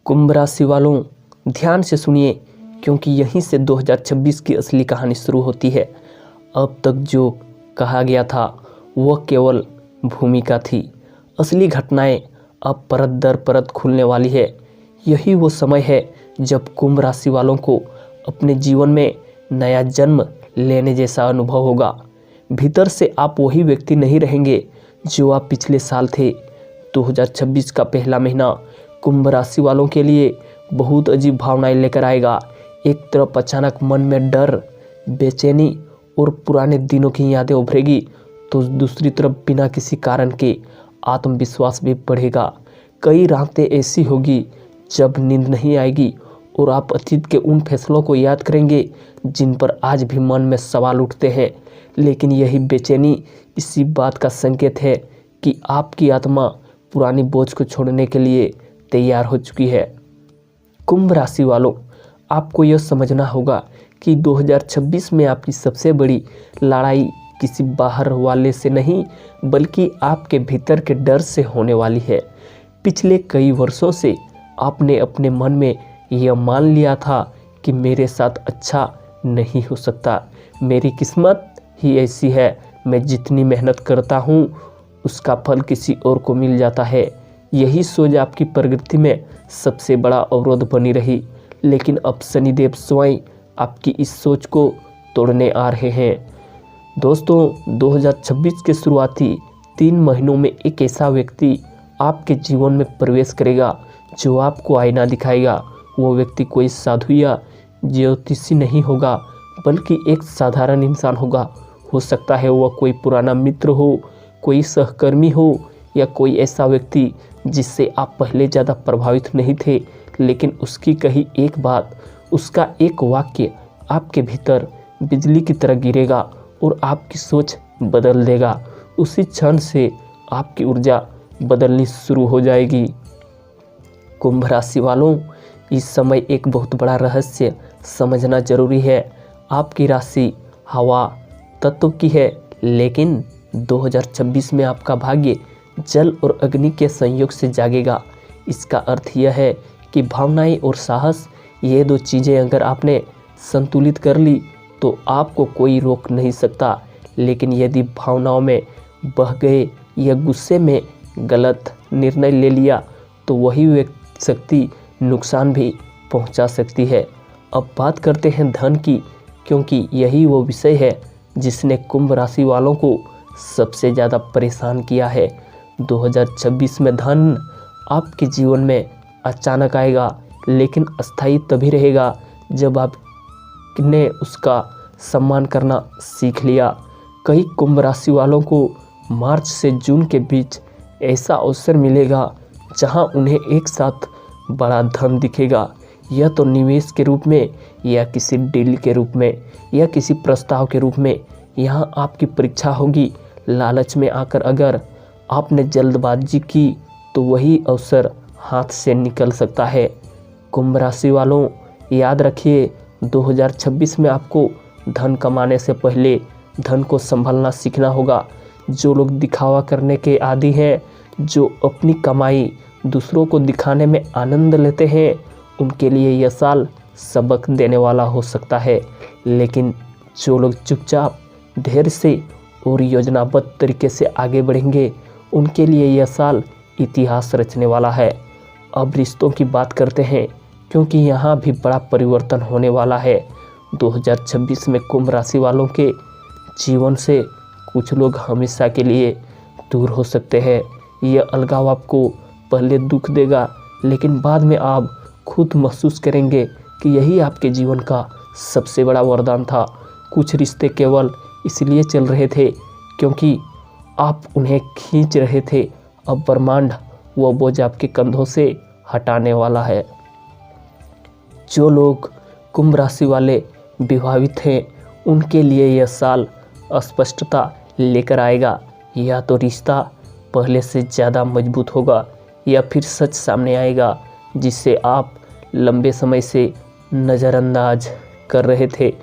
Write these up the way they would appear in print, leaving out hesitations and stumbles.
कुंभ राशि वालों, ध्यान से सुनिए क्योंकि यहीं से 2026 की असली कहानी शुरू होती है। अब तक जो कहा गया था वह केवल भूमिका थी। असली घटनाएं अब परत दर परत खुलने वाली है। यही वो समय है जब कुंभ राशि वालों को अपने जीवन में नया जन्म लेने जैसा अनुभव होगा। भीतर से आप वही व्यक्ति नहीं रहेंगे जो आप पिछले साल थे। 2026 का पहला महीना कुंभ राशि वालों के लिए बहुत अजीब भावनाएं लेकर आएगा। एक तरफ अचानक मन में डर, बेचैनी और पुराने दिनों की यादें उभरेगी, तो दूसरी तरफ बिना किसी कारण के आत्मविश्वास भी बढ़ेगा। कई रातें ऐसी होगी जब नींद नहीं आएगी और आप अतीत के उन फैसलों को याद करेंगे जिन पर आज भी मन में सवाल उठते हैं। लेकिन यही बेचैनी इसी बात का संकेत है कि आपकी आत्मा पुरानी बोझ को छोड़ने के लिए तैयार हो चुकी है। कुंभ राशि वालों, आपको यह समझना होगा कि 2026 में आपकी सबसे बड़ी लड़ाई किसी बाहर वाले से नहीं बल्कि आपके भीतर के डर से होने वाली है। पिछले कई वर्षों से आपने अपने मन में यह मान लिया था कि मेरे साथ अच्छा नहीं हो सकता, मेरी किस्मत ही ऐसी है, मैं जितनी मेहनत करता हूँ उसका फल किसी और को मिल जाता है। यही सोच आपकी प्रगति में सबसे बड़ा अवरोध बनी रही। लेकिन अब शनिदेव स्वयं आपकी इस सोच को तोड़ने आ रहे हैं। दोस्तों, 2026 के शुरुआती 3 महीनों में एक ऐसा व्यक्ति आपके जीवन में प्रवेश करेगा जो आपको आईना दिखाएगा। वो व्यक्ति कोई साधु या ज्योतिषी नहीं होगा बल्कि एक साधारण इंसान होगा। हो सकता है वह कोई पुराना मित्र हो, कोई सहकर्मी हो या कोई ऐसा व्यक्ति जिससे आप पहले ज़्यादा प्रभावित नहीं थे, लेकिन उसकी कही एक बात, उसका एक वाक्य आपके भीतर बिजली की तरह गिरेगा और आपकी सोच बदल देगा। उसी क्षण से आपकी ऊर्जा बदलनी शुरू हो जाएगी। कुंभ राशि वालों, इस समय एक बहुत बड़ा रहस्य समझना जरूरी है। आपकी राशि हवा तत्व की है, लेकिन 2026 में आपका भाग्य जल और अग्नि के संयोग से जागेगा। इसका अर्थ यह है कि भावनाएं और साहस, ये 2 चीज़ें अगर आपने संतुलित कर ली तो आपको कोई रोक नहीं सकता। लेकिन यदि भावनाओं में बह गए या गुस्से में गलत निर्णय ले लिया तो वही शक्ति नुकसान भी पहुंचा सकती है। अब बात करते हैं धन की, क्योंकि यही वो विषय है जिसने कुंभ राशि वालों को सबसे ज़्यादा परेशान किया है। 2026 में धन आपके जीवन में अचानक आएगा, लेकिन अस्थायी तभी रहेगा जब आपने उसका सम्मान करना सीख लिया। कई कुंभ राशि वालों को मार्च से जून के बीच ऐसा अवसर मिलेगा जहां उन्हें एक साथ बड़ा धन दिखेगा, या तो निवेश के रूप में या किसी डील के रूप में या किसी प्रस्ताव के रूप में। यहां आपकी परीक्षा होगी। लालच में आकर अगर आपने जल्दबाजी की तो वही अवसर हाथ से निकल सकता है। कुंभ राशि वालों, याद रखिए 2026 में आपको धन कमाने से पहले धन को संभालना सीखना होगा। जो लोग दिखावा करने के आदी हैं, जो अपनी कमाई दूसरों को दिखाने में आनंद लेते हैं, उनके लिए यह साल सबक देने वाला हो सकता है। लेकिन जो लोग चुपचाप, धैर्य से और योजनाबद्ध तरीके से आगे बढ़ेंगे, उनके लिए यह साल इतिहास रचने वाला है। अब रिश्तों की बात करते हैं, क्योंकि यहाँ भी बड़ा परिवर्तन होने वाला है। 2026 में कुंभ राशि वालों के जीवन से कुछ लोग हमेशा के लिए दूर हो सकते हैं। यह अलगाव आपको पहले दुख देगा, लेकिन बाद में आप खुद महसूस करेंगे कि यही आपके जीवन का सबसे बड़ा वरदान था। कुछ रिश्ते केवल इसलिए चल रहे थे क्योंकि आप उन्हें खींच रहे थे। अब ब्रह्मांड वो बोझ आपके कंधों से हटाने वाला है। जो लोग कुंभ राशि वाले विवाहित हैं, उनके लिए यह साल अस्पष्टता लेकर आएगा। या तो रिश्ता पहले से ज़्यादा मजबूत होगा या फिर सच सामने आएगा जिसे आप लंबे समय से नज़रअंदाज कर रहे थे।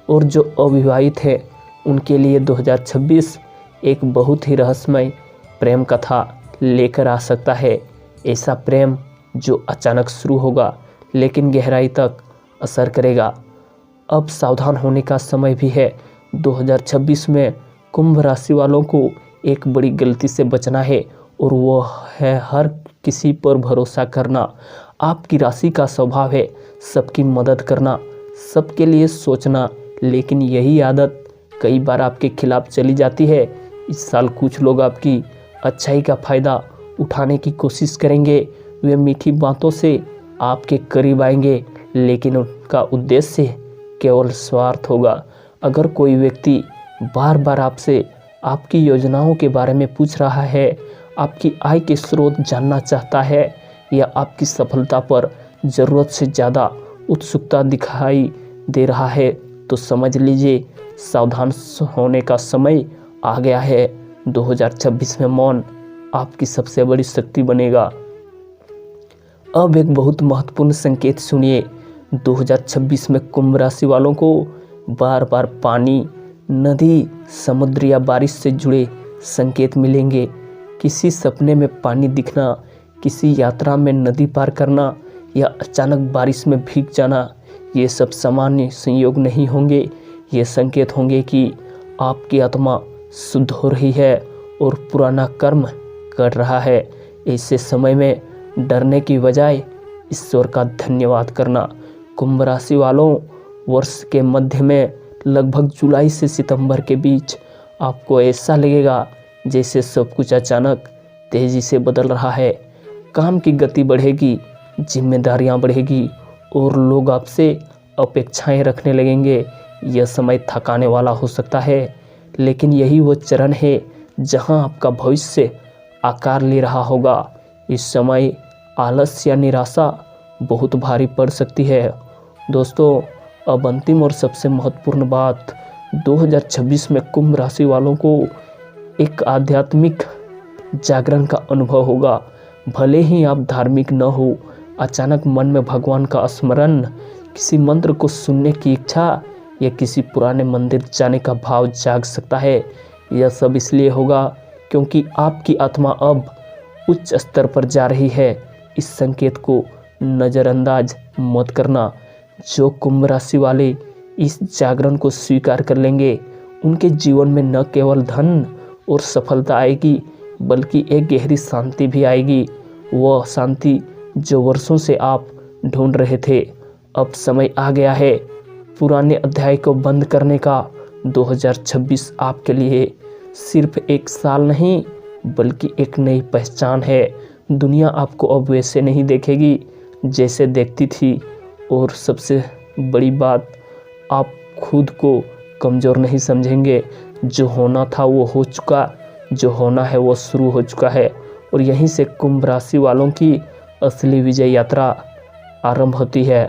और जो अविवाहित हैं, उनके लिए 2026 एक बहुत ही रहस्यमय प्रेम कथा लेकर आ सकता है। ऐसा प्रेम जो अचानक शुरू होगा लेकिन गहराई तक असर करेगा। अब सावधान होने का समय भी है। 2026 में कुंभ राशि वालों को एक बड़ी गलती से बचना है और वो है हर किसी पर भरोसा करना। आपकी राशि का स्वभाव है सबकी मदद करना, सबके लिए सोचना, लेकिन यही आदत कई बार आपके खिलाफ चली जाती है। इस साल कुछ लोग आपकी अच्छाई का फ़ायदा उठाने की कोशिश करेंगे। वे मीठी बातों से आपके करीब आएंगे, लेकिन उनका उद्देश्य केवल स्वार्थ होगा। अगर कोई व्यक्ति बार बार आपसे आपकी योजनाओं के बारे में पूछ रहा है, आपकी आय के स्रोत जानना चाहता है या आपकी सफलता पर ज़रूरत से ज़्यादा उत्सुकता दिखाई दे रहा है, तो समझ लीजिए सावधान होने का समय आ गया है। 2026 में मौन आपकी सबसे बड़ी शक्ति बनेगा। अब एक बहुत महत्वपूर्ण संकेत सुनिए। 2026 में कुंभ राशि वालों को बार बार पानी, नदी, समुद्र या बारिश से जुड़े संकेत मिलेंगे। किसी सपने में पानी दिखना, किसी यात्रा में नदी पार करना या अचानक बारिश में भीग जाना, ये सब सामान्य संयोग नहीं होंगे। ये संकेत होंगे कि आपकी आत्मा शुद्ध हो रही है और पुराना कर्म कर रहा है। ऐसे समय में डरने की बजाय ईश्वर का धन्यवाद करना। कुंभ राशि वालों, वर्ष के मध्य में लगभग जुलाई से सितंबर के बीच आपको ऐसा लगेगा जैसे सब कुछ अचानक तेज़ी से बदल रहा है। काम की गति बढ़ेगी, जिम्मेदारियां बढ़ेगी और लोग आपसे अपेक्षाएं रखने लगेंगे। यह समय थकाने वाला हो सकता है, लेकिन यही वो चरण है जहां आपका भविष्य आकार ले रहा होगा। इस समय आलस या निराशा बहुत भारी पड़ सकती है। दोस्तों, अब अंतिम और सबसे महत्वपूर्ण बात, 2026 में कुंभ राशि वालों को एक आध्यात्मिक जागरण का अनुभव होगा। भले ही आप धार्मिक न हो, अचानक मन में भगवान का स्मरण, किसी मंत्र को सुनने की इच्छा या किसी पुराने मंदिर जाने का भाव जाग सकता है। यह सब इसलिए होगा क्योंकि आपकी आत्मा अब उच्च स्तर पर जा रही है। इस संकेत को नज़रअंदाज मत करना। जो कुंभ राशि वाले इस जागरण को स्वीकार कर लेंगे, उनके जीवन में न केवल धन और सफलता आएगी, बल्कि एक गहरी शांति भी आएगी। वह शांति जो वर्षों से आप ढूंढ रहे थे। अब समय आ गया है पुराने अध्याय को बंद करने का। 2026 आपके लिए सिर्फ एक साल नहीं, बल्कि एक नई पहचान है। दुनिया आपको अब वैसे नहीं देखेगी जैसे देखती थी, और सबसे बड़ी बात, आप खुद को कमज़ोर नहीं समझेंगे। जो होना था वो हो चुका, जो होना है वो शुरू हो चुका है। और यहीं से कुंभ राशि वालों की असली विजय यात्रा आरंभ होती है।